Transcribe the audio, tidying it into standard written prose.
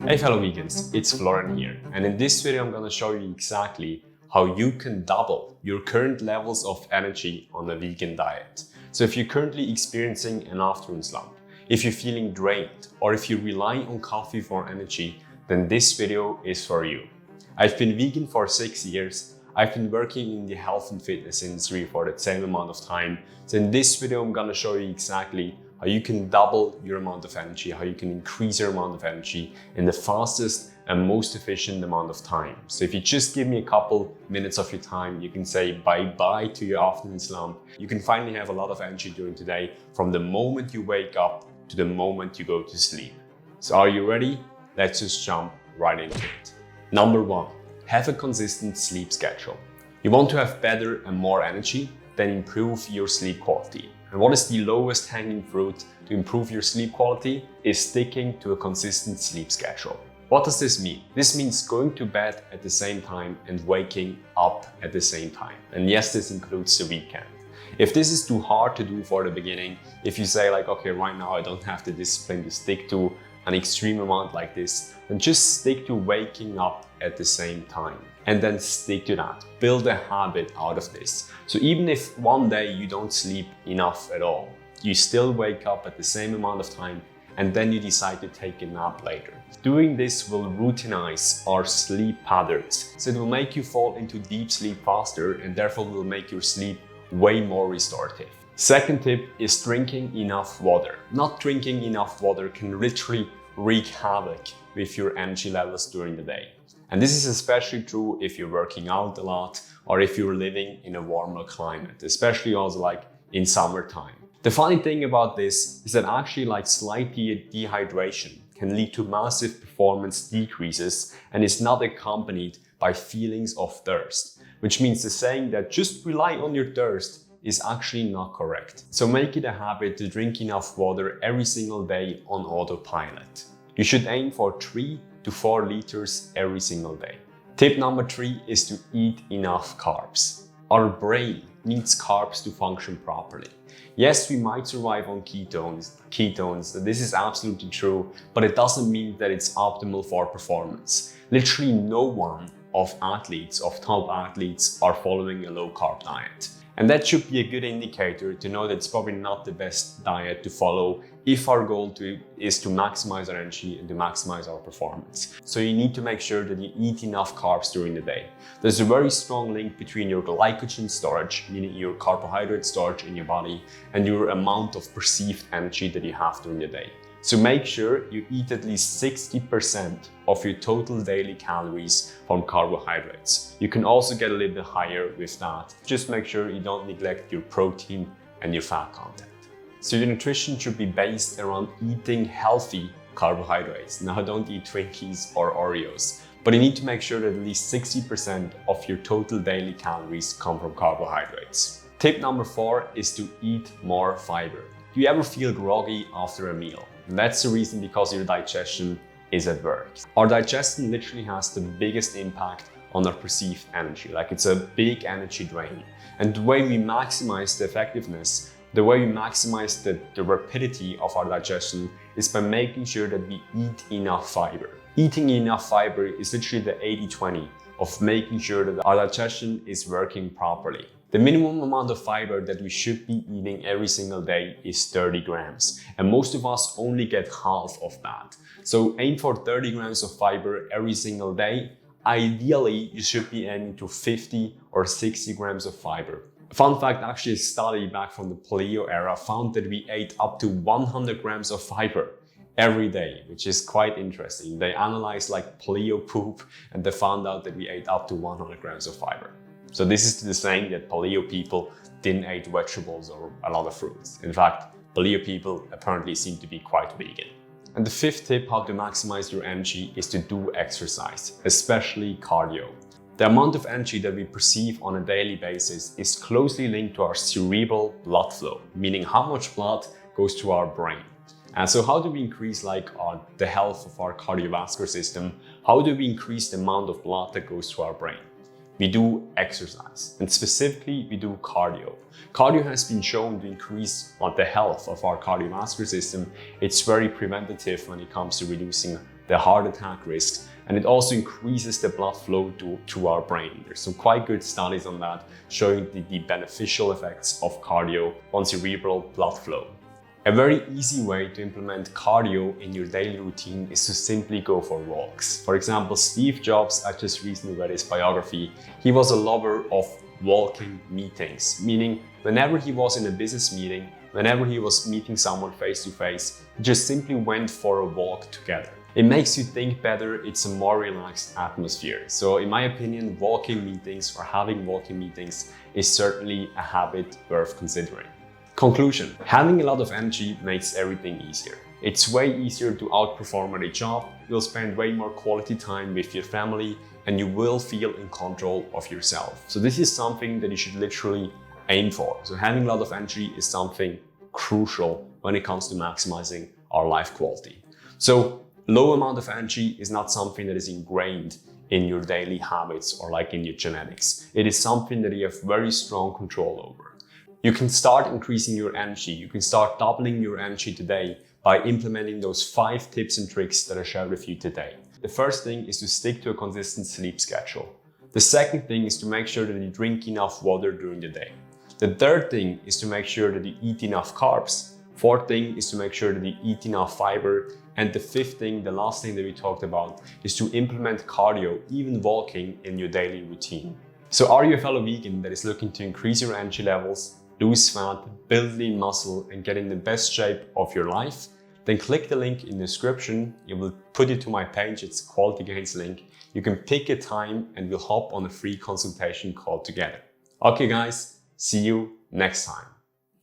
Hey fellow vegans, it's Florian here, and in this video I'm gonna show you exactly how you can double your current levels of energy on a vegan diet. So if you're currently experiencing an afternoon slump, if you're feeling drained, or if you rely on coffee for energy, then this video is for you. I've been vegan for 6 years. I've been working in the health and fitness industry for the same amount of time. So in this video I'm gonna show you exactly how you can double your amount of energy, how you can increase your amount of energy in the fastest and most efficient amount of time. So if you just give me a couple minutes of your time, you can say bye-bye to your afternoon slump. You can finally have a lot of energy during the day from the moment you wake up to the moment you go to sleep. So are you ready? Let's just jump right into it. Number 1, have a consistent sleep schedule. You want to have better and more energy, then improve your sleep quality. And what is the lowest hanging fruit to improve your sleep quality is sticking to a consistent sleep schedule. What does this mean? This means going to bed at the same time and waking up at the same time. And yes, this includes the weekend. If this is too hard to do for the beginning, if you say like, okay, right now I don't have the discipline to stick to an extreme amount like this, then just stick to waking up at the same time and then stick to that. Build a habit out of this. So even if one day you don't sleep enough at all, you still wake up at the same amount of time and then you decide to take a nap later. Doing this will routinize our sleep patterns. So it will make you fall into deep sleep faster and therefore will make your sleep way more restorative. Second tip is drinking enough water. Not drinking enough water can literally wreak havoc with your energy levels during the day. And this is especially true if you're working out a lot or if you're living in a warmer climate, especially also like in summertime. The funny thing about this is that actually like slight dehydration can lead to massive performance decreases and is not accompanied by feelings of thirst, which means the saying that just rely on your thirst is actually not correct. So make it a habit to drink enough water every single day on autopilot. You should aim for 3 to 4 liters every single day. Tip number 3 is to eat enough carbs. Our brain needs carbs to function properly. Yes, we might survive on ketones, this is absolutely true, but it doesn't mean that it's optimal for performance. Literally no one of top athletes are following a low carb diet. And that should be a good indicator to know that it's probably not the best diet to follow if our goal is to maximize our energy and to maximize our performance. So you need to make sure that you eat enough carbs during the day. There's a very strong link between your glycogen storage, meaning your carbohydrate storage in your body, and your amount of perceived energy that you have during the day. So make sure you eat at least 60% of your total daily calories from carbohydrates. You can also get a little bit higher with that. Just make sure you don't neglect your protein and your fat content. So your nutrition should be based around eating healthy carbohydrates. Now don't eat Twinkies or Oreos, but you need to make sure that at least 60% of your total daily calories come from carbohydrates. Tip number 4 is to eat more fiber. Do you ever feel groggy after a meal? And that's the reason because your digestion is at work. Our digestion literally has the biggest impact on our perceived energy. Like it's a big energy drain. And the way we maximize the effectiveness, the way we maximize the rapidity of our digestion is by making sure that we eat enough fiber. Eating enough fiber is literally the 80-20 of making sure that our digestion is working properly. The minimum amount of fiber that we should be eating every single day is 30 grams. And most of us only get half of that. So aim for 30 grams of fiber every single day. Ideally, you should be aiming to 50 or 60 grams of fiber. Fun fact, actually a study back from the paleo era found that we ate up to 100 grams of fiber every day, which is quite interesting. They analyzed like paleo poop and they found out that we ate up to 100 grams of fiber. So this is the saying that paleo people didn't eat vegetables or a lot of fruits. In fact, paleo people apparently seem to be quite vegan. And the 5th tip how to maximize your energy is to do exercise, especially cardio. The amount of energy that we perceive on a daily basis is closely linked to our cerebral blood flow, meaning how much blood goes to our brain. And so how do we increase the health of our cardiovascular system? How do we increase the amount of blood that goes to our brain? We do exercise, and specifically we do cardio. Cardio has been shown to increase the health of our cardiovascular system. It's very preventative when it comes to reducing the heart attack risk, and it also increases the blood flow to our brain. There's some quite good studies on that showing the beneficial effects of cardio on cerebral blood flow. A very easy way to implement cardio in your daily routine is to simply go for walks. For example, Steve Jobs, I just recently read his biography, he was a lover of walking meetings, meaning whenever he was in a business meeting, whenever he was meeting someone face to face, he just simply went for a walk together. It makes you think better, it's a more relaxed atmosphere. So in my opinion, walking meetings or having walking meetings is certainly a habit worth considering. Conclusion: having a lot of energy makes everything easier. It's way easier to outperform at a job, you'll spend way more quality time with your family, and you will feel in control of yourself. So this is something that you should literally aim for. So having a lot of energy is something crucial when it comes to maximizing our life quality. So low amount of energy is not something that is ingrained in your daily habits or like in your genetics. It is something that you have very strong control over. You can start increasing your energy. You can start doubling your energy today by implementing those 5 tips and tricks that I shared with you today. The first thing is to stick to a consistent sleep schedule. The second thing is to make sure that you drink enough water during the day. The third thing is to make sure that you eat enough carbs. Fourth thing is to make sure that you eat enough fiber. And the fifth thing, the last thing that we talked about, is to implement cardio, even walking, in your daily routine. So are you a fellow vegan that is looking to increase your energy levels, lose fat, build lean muscle, and get in the best shape of your life? Then click the link in the description. It will put you to my page. It's a Quality Gains link. You can pick a time and we'll hop on a free consultation call together. Okay guys, see you next time.